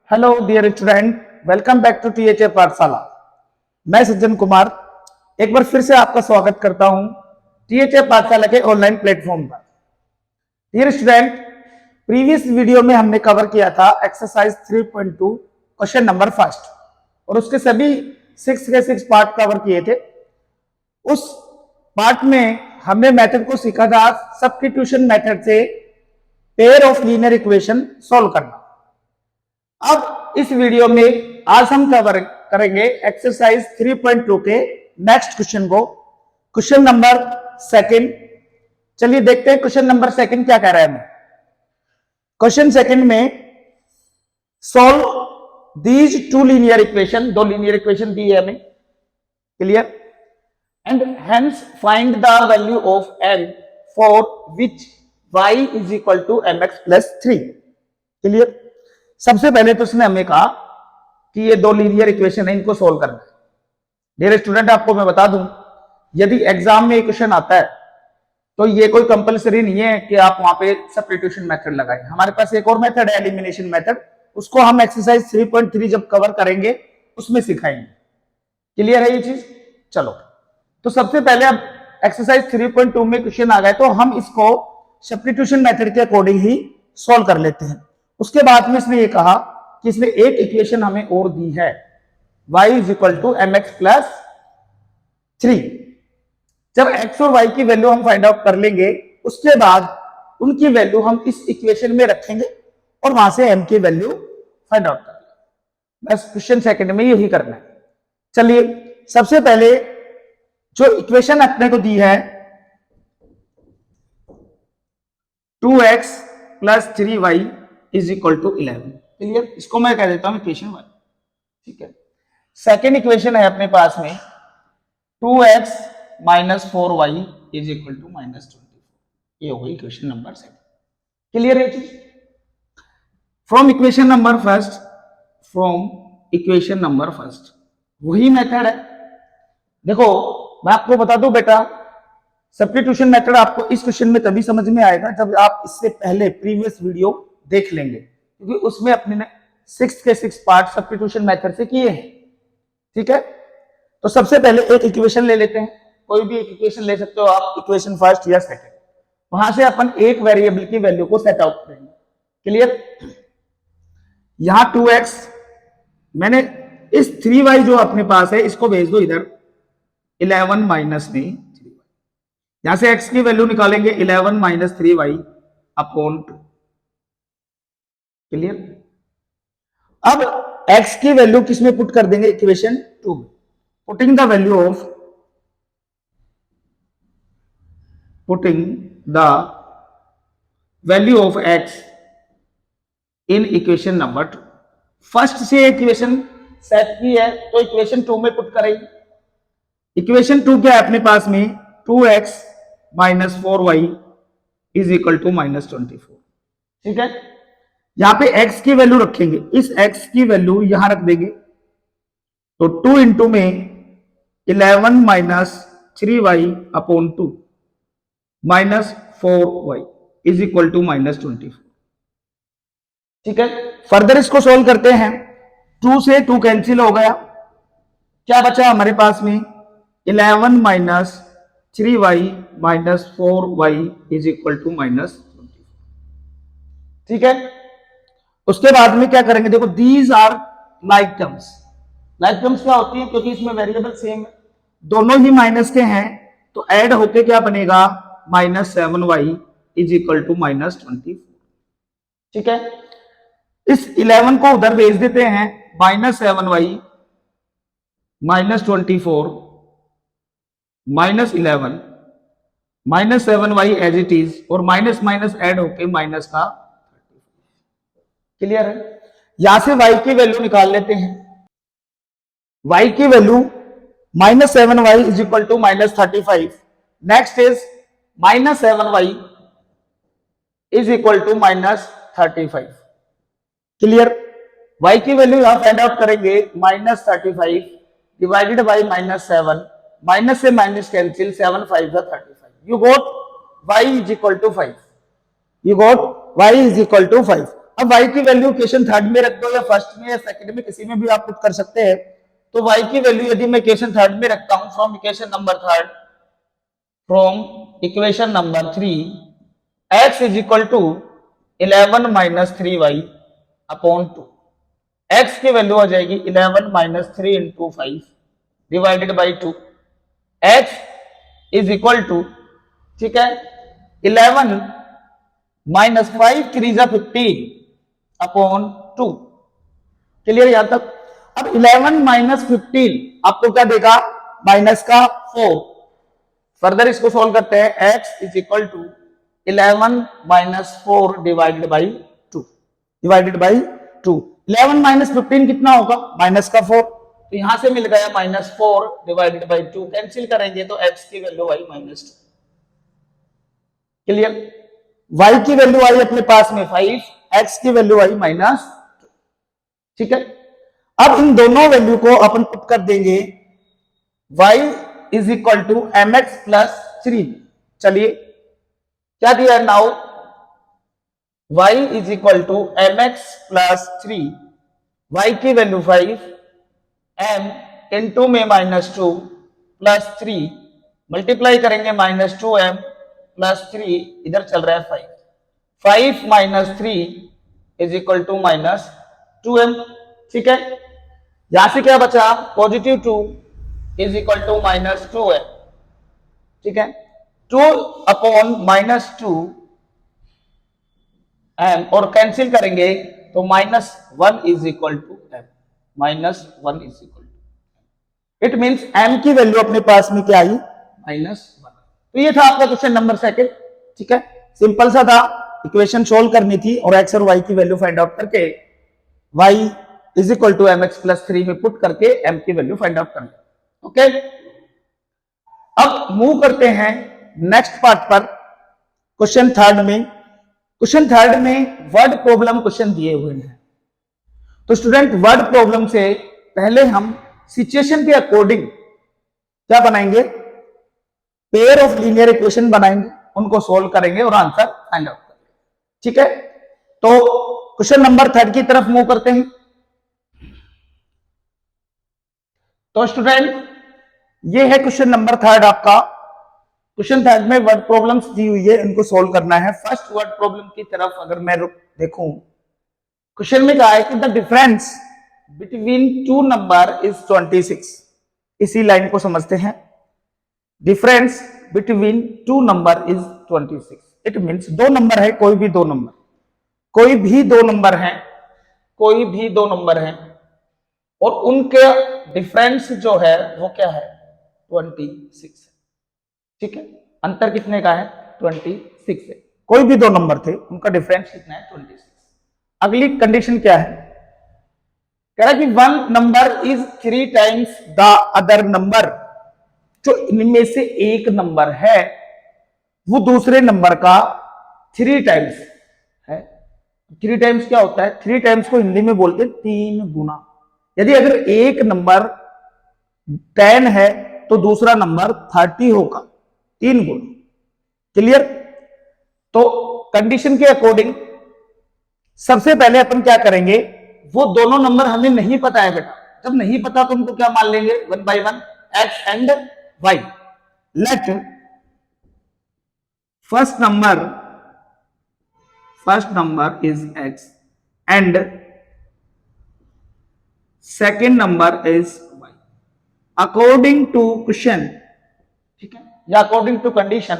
Hello dear student, welcome back to THA Pathshala. मैं सज्जन कुमार एक बार फिर से आपका स्वागत करता हूं टीएचए पाठशाला के ऑनलाइन प्लेटफॉर्म पर। डियर स्टूडेंट, प्रीवियस वीडियो में हमने कवर किया था एक्सरसाइज 3.2 क्वेश्चन नंबर फर्स्ट और उसके सभी 6 के 6 पार्ट कवर किए थे। उस पार्ट में हमने मेथड को सीखा था सब्स्टिट्यूशन मेथड से pair of linear equation solve करना। अब इस वीडियो में आज हम कवर करेंगे एक्सरसाइज 3.2 के नेक्स्ट क्वेश्चन को, क्वेश्चन नंबर सेकंड। चलिए देखते हैं क्वेश्चन नंबर सेकंड क्या कह रहा है हमें। क्वेश्चन सेकंड में solve these two linear equation, दो लीनियर इक्वेशन दी है हमें, clear, and hence find the value of m for which y is equal to mx plus 3, clear. सबसे पहले तो उसने हमें कहा कि ये दो लीनियर इक्वेशन है, इनको सोल्व करना है। डियर स्टूडेंट, आपको मैं बता दूं, यदि एग्जाम में क्वेश्चन आता है तो ये कोई कंपलसरी नहीं है कि आप वहां पे सब्स्टिट्यूशन मेथड लगाएं। हमारे पास एक और मेथड है एलिमिनेशन मेथड, उसको हम एक्सरसाइज 3.3 जब कवर करेंगे उसमें सिखाएंगे। क्लियर है ये चीज? चलो, तो सबसे पहले अब एक्सरसाइज 3.2 में क्वेश्चन आ गए तो हम इसको सब्स्टिट्यूशन मेथड के अकॉर्डिंग ही सोल्व कर लेते हैं। उसके बाद में इसने ये कहा कि इसने एक इक्वेशन हमें और दी है, y is equal to mx plus 3। जब x और y की वैल्यू हम फाइंड आउट कर लेंगे उसके बाद उनकी वैल्यू हम इस इक्वेशन में रखेंगे और वहां से m की वैल्यू फाइंड आउट कर लेंगे। बस क्वेश्चन सेकंड में यही करना है। चलिए, सबसे पहले जो इक्वेशन अपने को दी है 2x plus 3y is equal to 11, clear. इसको मैं कह देता हूं इक्वेशन 1, ठीक है। सेकेंड इक्वेशन है अपने पास में 2x minus 4y is equal to minus 24, ये हो गई इक्वेशन नंबर 7, क्लियर है चीज। फ्रॉम इक्वेशन नंबर फर्स्ट वही मेथड है। देखो, मैं आपको बता दूं बेटा, सब्स्टिट्यूशन मेथड आपको इस क्वेश्चन में तभी समझ में आएगा जब आप इससे पहले प्रीवियस वीडियो देख लेंगे, क्योंकि उसमें अपने ने 6 के 6 पार्ट सब्स्टिट्यूशन मेथड से किए हैं, ठीक है। तो सबसे पहले एक इक्वेशन ले लेते हैं, कोई भी एक इक्वेशन ले सकते हो आप, इक्वेशन फर्स्ट या सेकंड। वहां से अपन एक वेरिएबल की वैल्यू को सेट आउट करेंगे, क्लियर। यहां 2x, मैंने इस 3y जो अपने पास है इसको भेज दो इधर 11 माइनस में 3y। यहां से x की वैल्यू निकालेंगे 11 माइनस 3y अपॉन 2, क्लियर। अब x की वैल्यू किसमें पुट कर देंगे? इक्वेशन 2 में। Putting the value of x in equation number 2। First से इक्वेशन सेट की है तो इक्वेशन 2 में पुट करेंगे। इक्वेशन 2 क्या है अपने पास में? 2x minus 4y is equal to minus 24, ठीक है। यहां पे x की वैल्यू रखेंगे, इस x की वैल्यू यहां रख देंगे, तो 2 इंटू में 11 minus 3y upon 2 minus 4y is equal to minus 24, ठीक है। फर्दर इसको सोल्व करते हैं, 2 से 2 कैंसिल हो गया, क्या बचा हमारे पास में? 11 minus 3y minus 4y is equal to minus 24, ठीक है। उसके बाद में क्या करेंगे? देखो, these are like terms. Like terms क्या होती है? क्योंकि इसमें वेरिएबल सेम है, दोनों ही माइनस के हैं, तो ऐड होके क्या बनेगा? Minus 7y is equal to minus 24, ठीक है। इस 11 को उधर भेज देते हैं, minus 7y minus 24 minus 11 minus 7y as it is, और माइनस माइनस ऐड होके माइनस का, क्लियर है। यहां से y की वैल्यू निकाल लेते हैं। y की value minus 7y is equal to minus 35। Next is minus 7y is equal to minus 35, clear. y की वैल्यू यहां फाइंड आउट करेंगे, minus 35 divided by minus 7, minus से minus cancel, 7 5 35, you got y is equal to 5, you got y is equal to 5। अब y की value equation third में रख दो या फर्स्ट में या सेकंड में, किसी में भी आप पुट कर सकते हैं। तो y की वैल्यू यदि मैं इक्वेशन थर्ड में रखता हूं, from equation number third, from equation number 3, x is equal to 11 minus 3y upon 2। x की वैल्यू आ जाएगी 11 minus 3 into 5 divided by 2। x is equal to, ठीक है, 11 माइनस 5 3 जा 15 अपॉन 2। क्लियर यहां तक? अब 11 माइनस 15 आपको क्या देगा? माइनस का 4। फर्दर इसको सॉल्व करते हैं। x is equal to 11 minus 4 divided by 2, divided by 2। 11 minus 15 कितना होगा? माइनस का 4। तो यहां से मिल गया माइनस 4 डिवाइडेड बाई 2, कैंसिल करेंगे तो x की वैल्यू आई माइनस 2। क्लियर? y की वैल्यू आई अपने पास में 5, x की वैल्यू आई माइनस 2। ठीक है, अब इन दोनों वैल्यू को अपन पुट कर देंगे y is equal to M X plus 3। चलिए क्या दिया है now? y is equal to M X plus 3, y की वैल्यू 5, m इंटू में माइनस 2 प्लस 3, मल्टीप्लाई करेंगे माइनस 2m प्लस 3, इधर चल रहा है 5। 5 minus 3 is equal to minus 2m। ठीक है, यहां से क्या बचा? Positive 2 is equal to minus 2m। ठीक है, 2 अपॉन माइनस 2m और कैंसिल करेंगे तो minus 1 is equal to m, minus 1 is equal to, it means m की वैल्यू अपने पास में क्या आई? माइनस 1। तो ये था आपका क्वेश्चन नंबर सेकंड। ठीक है, सिंपल सा था, इक्वेशन सोल्व करनी थी और x और y की वैल्यू फाइंड आउट करके y is equal to M X plus 3 में पुट करके m की वैल्यू फाइंड आउट करनी। ओके, अब मूव करते हैं नेक्स्ट पार्ट पर, क्वेश्चन थर्ड में। क्वेश्चन थर्ड में वर्ड प्रॉब्लम क्वेश्चन दिए हुए हैं। तो स्टूडेंट, वर्ड प्रॉब्लम से पहले हम सिचुएशन के अकॉर्डिंग क्या बनाएंगे? पेयर ऑफ लीनियर इक्वेशन बनाएंगे, उनको सोल्व करेंगे और आंसर फाइंड आउट करेंगे। ठीक है, तो क्वेश्चन नंबर थर्ड की तरफ मूव करते हैं। तो स्टूडेंट, ये है क्वेश्चन नंबर थर्ड आपका। क्वेश्चन थर्ड में वर्ड प्रॉब्लम्स दी हुई है, इनको सोल्व करना है। फर्स्ट वर्ड प्रॉब्लम की तरफ अगर मैं देखूं, क्वेश्चन में कहा है कि the difference between two number is 26। इसी लाइन को समझते हैं। Difference between two number is 26। It means दो नंबर है, कोई भी दो नंबर, कोई भी दो नंबर है, कोई भी दो नंबर है और उनके डिफरेंस जो है वो क्या है? 26। ठीक है, अंतर कितने का है? 26 है। कोई भी दो नंबर थे, उनका डिफरेंस कितना है? 26। अगली कंडीशन क्या है? कह रहा है कि one number is 3 times the other number. जो इनमें से एक नंबर है वो दूसरे नंबर का 3 टाइम्स है। 3 टाइम्स क्या होता है? 3 टाइम्स को हिंदी में बोलते हैं 3 गुना। यदि अगर एक नंबर 10 है तो दूसरा नंबर 30 होगा, 3 गुना। क्लियर? तो कंडीशन के अकॉर्डिंग सबसे पहले अपन क्या करेंगे? वो दोनों नंबर हमें नहीं पता है बेटा। जब नहीं पता तो उनको क्या मान लेंगे? 1 by 1 x and y। Let first number is x and second number is y according to question. ठीक है, या अकॉर्डिंग टू कंडीशन।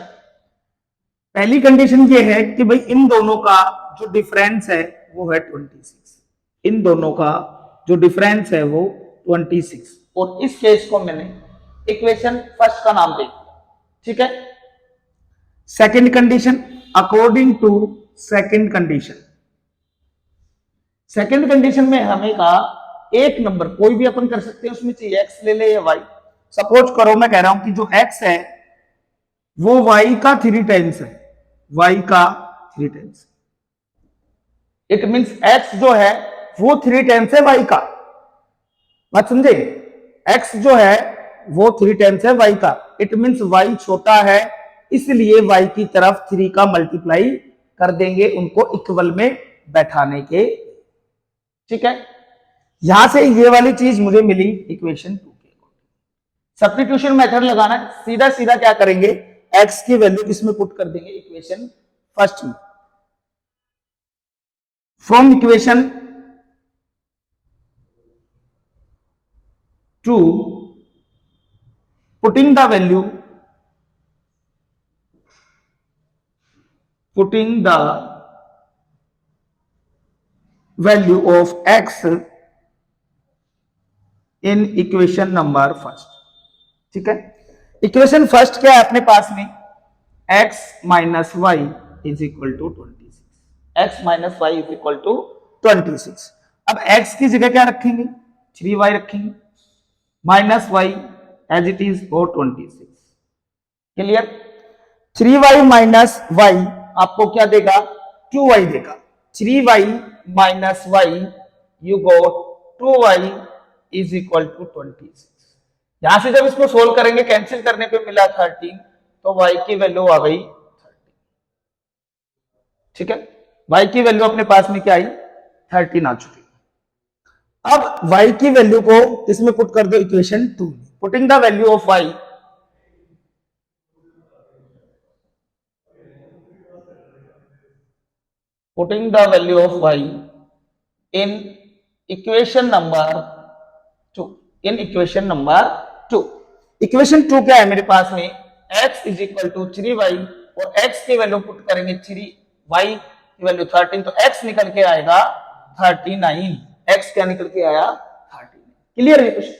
पहली कंडीशन ये है कि भाई इन दोनों का जो डिफरेंस है वो है 26। इन दोनों का जो डिफरेंस है वो 26। और इस केस को मैंने इक्वेशन फर्स्ट का नाम दे दिया। ठीक है, second condition, according to second condition. Second condition में हमें कहा एक नंबर कोई भी अपन कर सकते हैं, उसमें चाहिए x ले ले या y। सपोज करो मैं कह रहा हूं कि जो x है वो y का 3 टाइम्स है, y का 3 टाइम्स। इट मींस x जो है वो 3 टाइम्स है y का। बात समझे? x जो है वो 3 टाइम्स है y का। इट मींस y छोटा है, इसलिए y की तरफ 3 का मल्टीप्लाई कर देंगे, उनको इक्वल में बैठाने के, ठीक है। यहां से ये वाली चीज मुझे मिली इक्वेशन 2 के। सब्स्टिट्यूशन मेथड लगाना है, सीधा सीधा क्या करेंगे, x की वैल्यू इसमें पुट कर देंगे इक्वेशन फर्स्ट में। From equation 2 putting the value of x in equation number first, ठीक है। इक्वेशन फर्स्ट क्या है अपने पास में, x minus Y is equal to 26, x minus Y is equal to 26। अब x की जगह क्या रखेंगे, 3y रखेंगे, minus Y as it is और 26, क्लियर। 3y माइनस वाई आपको क्या देगा, 2y देगा। 3y minus Y you got 2y is equal to 26। यहां से जब इसको सोल्व करेंगे, कैंसिल करने पे मिला 13, तो y की वैल्यू आ गई 13, ठीक है। y की वैल्यू अपने पास में क्या आई, 13 आ चुकी। अब y की वैल्यू को इसमें पुट कर दो इक्वेशन 2 में। Putting the value of y, putting the value of y in equation number 2, in equation number 2। Equation 2 क्या है मेरे पास में, x is equal to 3y और x की वैल्यू पुट करेंगे 3y की वैल्यू 13, तो x निकल के आएगा 39। x क्या निकल के आया, 39। क्लियर है क्वेश्चन,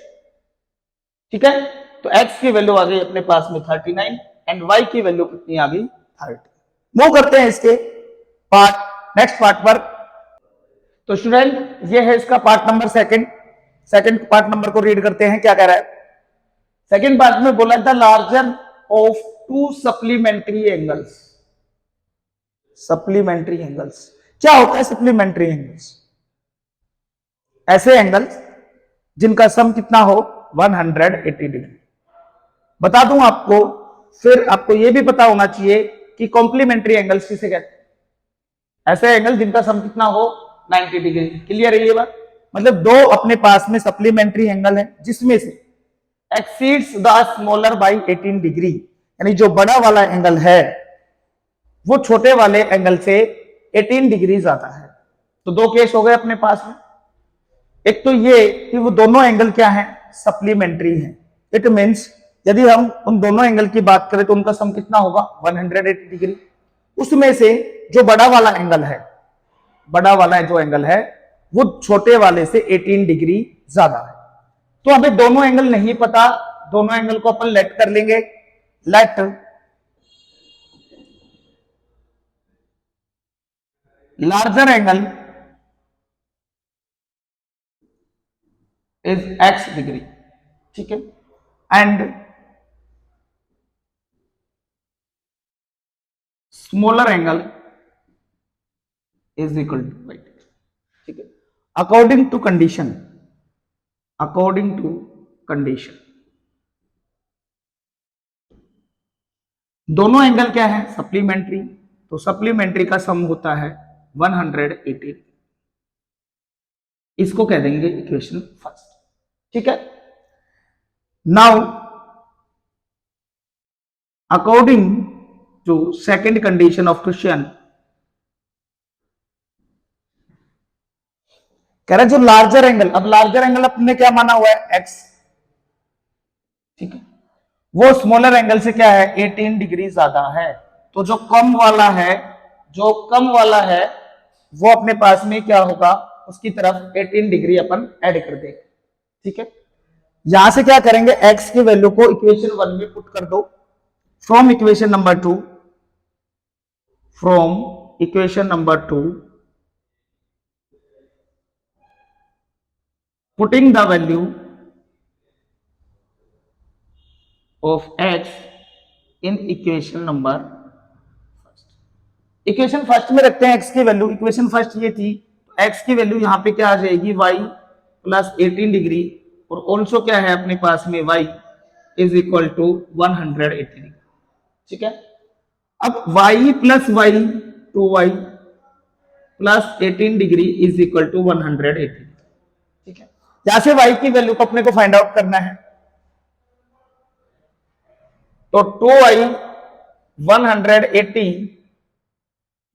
ठीक है। तो x की वैल्यू आ गई अपने पास में 39 एंड y की वैल्यू कितनी आ गई, 30। मूव करते हैं इसके पार्ट, नेक्स्ट पार्ट पर। तो स्टूडेंट ये है इसका part number second part number को रीड करते हैं, क्या कह रहा है। सेकंड पार्ट में बोला था larger of 2 supplementary angles. Supplementary angles क्या होता है, सप्लीमेंट्री एंगल्स ऐसे एंगल्स जिनका सम कितना हो 180 डिग्री। बता दूं आपको, फिर आपको यह भी पता होना चाहिए कि कॉम्प्लीमेंट्री एंगल्स किसे कहते हैं, ऐसे एंगल जिनका सम कितना हो 90 डिग्री। क्लियर है ये बात, मतलब दो अपने पास में सप्लीमेंट्री एंगल है जिसमें से exceeds the smaller by 18 degree, यानी जो बड़ा वाला एंगल है वो छोटे वाले एंगल से 18 डिग्री ज्यादा है। तो दो केस हो गए अपने पास में, एक तो ये कि वो दोनों एंगल क्या हैं, सप्लीमेंट्री हैं। इट मींस यदि हम उन दोनों एंगल की बात करें तो उनका सम कितना होगा 180 डिग्री। उसमें से जो बड़ा वाला एंगल है, बड़ा वाला जो एंगल है वो छोटे वाले से 18 डिग्री ज्यादा है। तो हमें दोनों एंगल नहीं पता, दोनों एंगल को अपन लेट कर लेंगे। Let larger angle is x degree, ठीक है, and smaller angle is equal to y, ठीक है। According to condition, according to condition दोनों एंगल क्या है, सप्लीमेंट्री, तो सप्लीमेंट्री का सम होता है 180। इसको कह देंगे इक्वेशन फर्स्ट, ठीक है। Now according to second condition of question, कह रहा है जो लार्जर एंगल, अब लार्जर एंगल अपने क्या माना हुआ है x, ठीक है, वो स्मॉलर एंगल से क्या है 18 डिग्री ज्यादा है। तो जो कम वाला है, जो कम वाला है वो अपने पास में क्या होगा, उसकी तरफ 18 डिग्री अपन ऐड कर देंगे, ठीक है। यहां से क्या करेंगे, x की वैल्यू को इक्वेशन 1 में पुट कर दो। From equation number 2, from equation number 2 putting the value of x in equation number first, equation first में रखते हैं x की वैल्यू। इक्वेशन फर्स्ट ये थी, x की वैल्यू यहां पे क्या आ जाएगी y प्लस 18 डिग्री, और ऑल्सो क्या है अपने पास में y is equal to 180 degree, ठीक है। अब y plus y 2y plus 18 degree is equal to 180। ठीक है, यहां से y की वैल्यू को अपने को फाइंड आउट करना है। तो 2y 180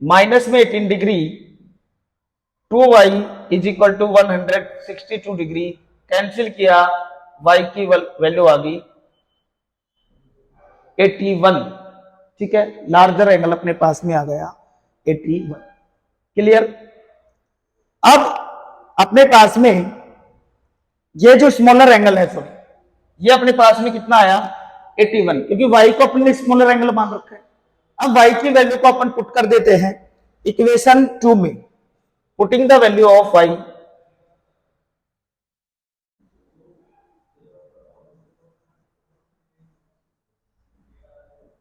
माइनस में 18 degree, 2y is equal to 162 degree, cancel किया, y की वैल्यू आ गई 81। ठीक है, लार्जर एंगल अपने पास में आ गया 81। क्लियर। अब अपने पास में ये जो स्मॉलर एंगल है, सॉरी, ये अपने पास में कितना आया 81, क्योंकि y को अपने स्मॉलर एंगल मान रखा है। अब y की वैल्यू को अपन पुट कर देते हैं इक्वेशन 2 में। Putting the value of y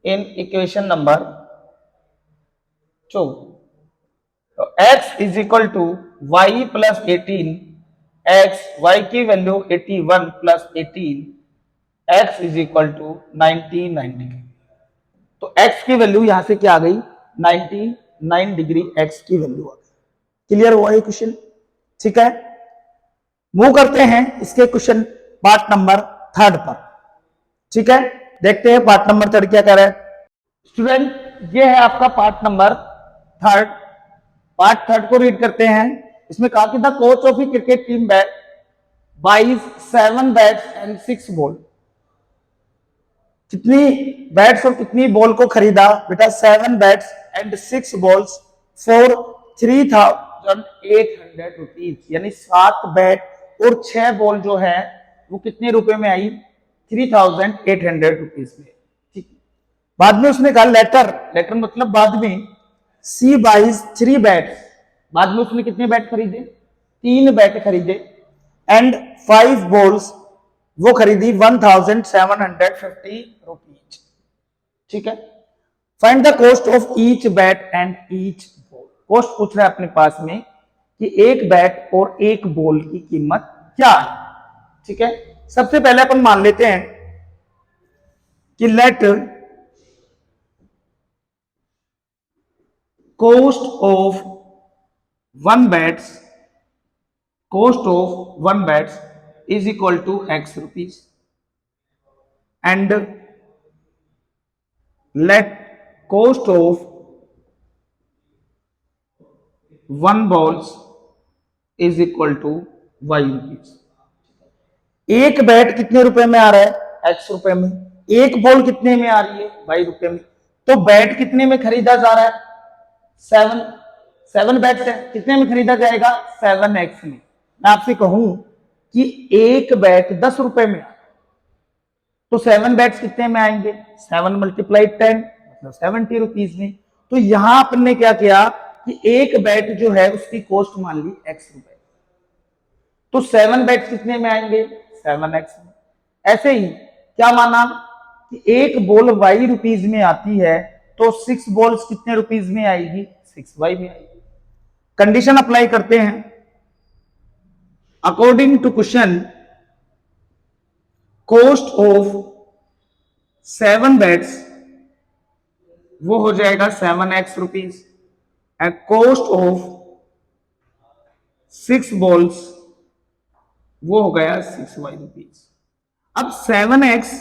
in equation number 2, तो x is equal to Y plus 18, x y की value 81 plus 18, x is equal to 99 degree. तो x की वैल्यू यहां से क्या आ गई 99 डिग्री, x की वैल्यू आ गई। क्लियर हुआ ये क्वेश्चन। ठीक है, मूव करते हैं इसके क्वेश्चन पार्ट नंबर 3 पर। ठीक है, देखते हैं पार्ट नंबर 3 क्या कह रहा है। स्टूडेंट, ये है आपका पार्ट नंबर 3। पार्ट 3 को रीड करते हैं। इसमें कहा कि the coach of a cricket team buys 7 bats and 6 ball. कितनी बैट्स और कितनी बॉल को खरीदा बेटा? 7 bats and 6 balls for 3800 rupees, यानी 7 बैट और 6 बॉल जो है वो कितने रुपए में आई? 3800 रुपीज में। ठीक, बाद में उसने कहा लेटर मतलब बाद में, सी बाइज 3 बैट्स, बाद में उसने कितने बैट खरीदे? 3 बैट खरीदे, एंड 5 बॉल्स, वो खरीदी 1750 रुपीज। ठीक है, find the cost of each bat and each ball. Cost पूछ रहा है अपने पास में कि एक बैट और एक बॉल की कीमत क्या है। ठीक है, सबसे पहले अपन मान लेते हैं कि late cost of one bats is equal to x rupees, and let cost of one balls is equal to y rupees। एक बैट कितने रुपए में आ रहा है? x रुपए में। एक बॉल कितने में आ रही है? y रुपए में। तो बैट कितने में खरीदा जा रहा है? 7 बैट्स है, कितने में खरीदा जाएगा? 7x में। मैं आपसे कहूं कि एक बैट 10 रुपए में, तो 7 बैट्स कितने में आएंगे? 7 मल्टीप्लाई 10 मतलब 70 रुपीज में। तो यहां अपन ने क्या किया कि एक बैट जो है उसकी कॉस्ट मान ली x रुपए, तो 7 बैट्स कितने में आएंगे? 7x में। ऐसे ही क्या माना कि एक बॉल y रुपीज में आती है, तो 6 बॉल्स कितने रुपीज में आएगी? 6y में आएगी। कंडीशन अप्लाई करते हैं। According to question, cost of 7 bats वो हो जाएगा 7x rupees, and cost of 6 balls वो हो गया 6y रुपीज। अब 7x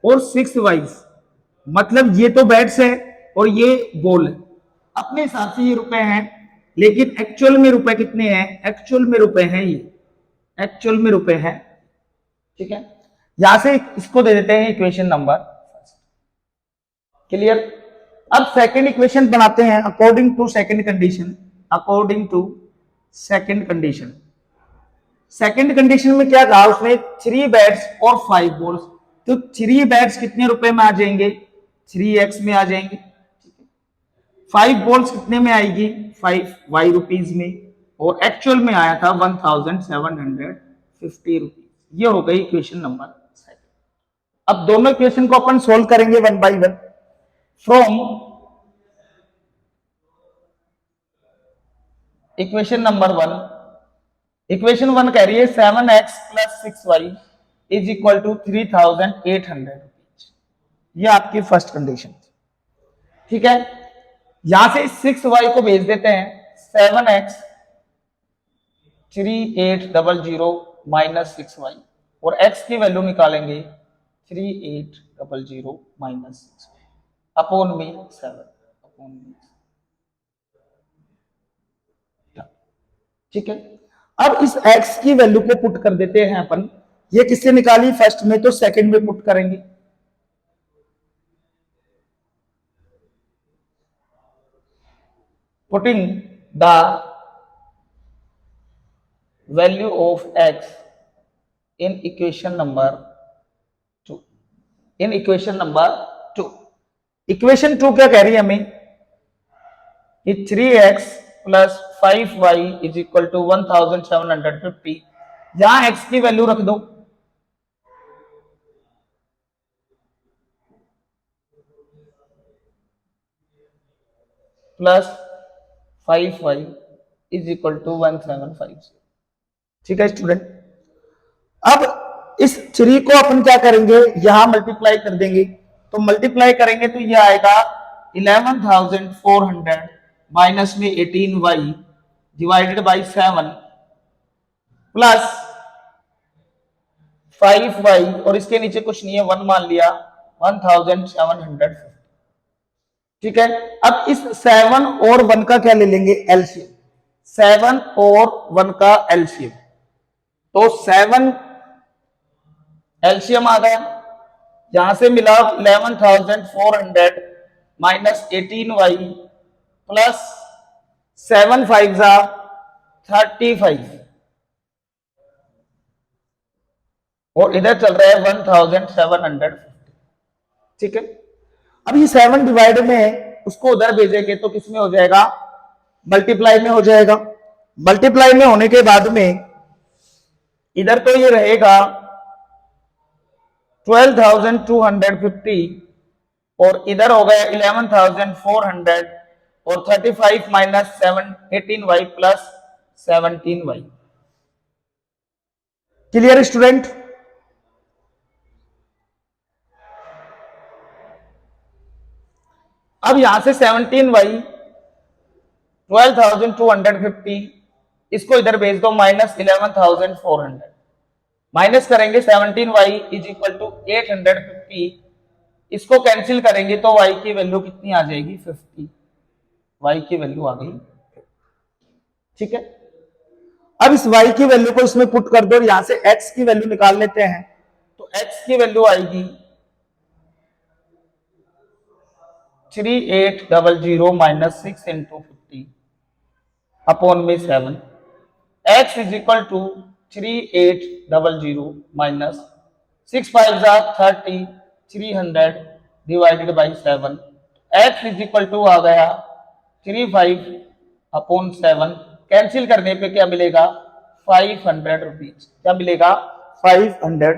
और 6y मतलब ये तो बैट्स है और ये बॉल है, अपने हिसाब से ये रुपए हैं, लेकिन एक्चुअल में रुपए कितने हैं? एक्चुअल में रुपए हैं ये, एक्चुअल में रुपए हैं। ठीक है, यहां से इसको दे देते हैं इक्वेशन नंबर 1। क्लियर। अब सेकंड इक्वेशन बनाते हैं according to second condition. According to second condition, second condition में क्या कहा उसने? 3 बैट्स और 5 बॉल्स। तो 3 बैट्स कितने रुपए में आ जाएंगे? 3x में आ जाएंगे। 5 बॉल्स कितने में आएगी? 5y रुपीज में, और एक्चुअल में आया था 1750 रुपीज। ये हो गई इक्वेशन नंबर 2। अब दोनों इक्वेशन को अपन सोल्व करेंगे 1 by 1 from equation number 1। Equation 1 कह रही है 7x plus 6y is equal to 3800 rupees. ये आपकी फर्स्ट कंडीशन। ठीक है, यहां से 6y को भेज देते हैं 7x 3800 माइनस 6y, और x की वैल्यू निकालेंगे 3800 माइनस 6y अपॉन में 7 अपॉन में। ठीक है, अब इस x की वैल्यू को पुट कर देते हैं अपन। ये किससे निकाली फर्स्ट में, तो सेकंड में पुट करेंगे। Putting the value of x in equation number 2, in equation number 2। Equation 2 क्या कह रही है हमें कि 3x plus 5y is equal to 1750। यहां x की वैल्यू रख दो, plus 5y is equal to 1750। ठीक है स्टूडेंट, अब इस 3 को अपन क्या करेंगे, यहां मल्टीप्लाई कर देंगे। तो मल्टीप्लाई करेंगे तो यह आएगा 11,400 माइनस में 18y divided by 7 plus 5y, और इसके नीचे कुछ नहीं है, 1 मान लिया, 1750। ठीक है, अब इस 7 और 1 का क्या ले लेंगे, एलसीएम। 7 और 1 का एलसीएम, तो 7 एलसीएम आ गया, यहां से मिला 11,400 माइनस 18y प्लस 7 5 35, और इधर चल रहा है 1750। ठीक है, अब ये 7 डिवाइड में उसको उधर भेजेंगे तो किसमें हो जाएगा, मल्टीप्लाई में हो जाएगा। मल्टीप्लाई में होने के बाद में इधर तो ये रहेगा 12,250, और इधर हो गया 11,400, और 35 minus 18y plus 17y। Clear student? अब यहां से 17y 12,250 इसको इधर भेज दो, माइनस 11,400, माइनस करेंगे 17y इज इक्वल टू 850, इसको कैंसिल करेंगे तो y की वैल्यू कितनी आ जाएगी, 50। y की वैल्यू आ गई। ठीक है, अब इस y की वैल्यू को इसमें पुट कर दो, यहां से x की वैल्यू निकाल लेते हैं। तो x की वैल्यू आएगी 3800 माइनस 6 इंटू 50 अपॉन में 7। x is equal to 3800 minus 6 5 30 300 divided by 7। x is equal to आ गया 35 अपॉन 7, कैंसिल करने पे क्या मिलेगा, 500 रुपीज। क्या मिलेगा, 500।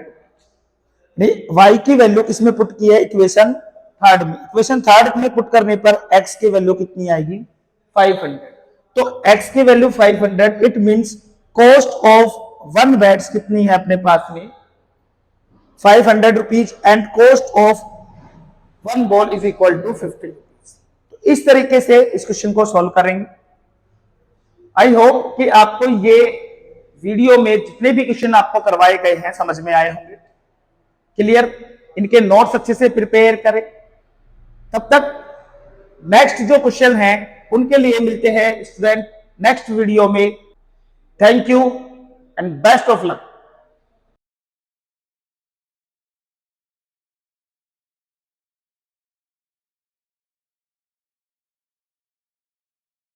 नहीं, y की वैल्यू किसमें पुट की है, इक्वेशन थर्ड में। इक्वेशन थर्ड में पुट करने पर x की वैल्यू कितनी आएगी, 500। तो x की value 500, it means cost of 1 bats कितनी है अपने पास में, 500 rupees, and cost of 1 ball is equal to 50 rupees. तो इस तरीके से इस क्वेश्चन को सॉल्व करेंगे। आई होप कि आपको ये वीडियो में जितने भी क्वेश्चन आपको करवाए गए हैं समझ में आए होंगे। क्लियर? इनके नोट्स अच्छे से प्रिपेयर करें। तब तक नेक्स्ट जो क्वेश्चन हैं उनके लिए मिलते हैं स्टूडेंट नेक्स्ट वीडियो में। Thank you and best of luck.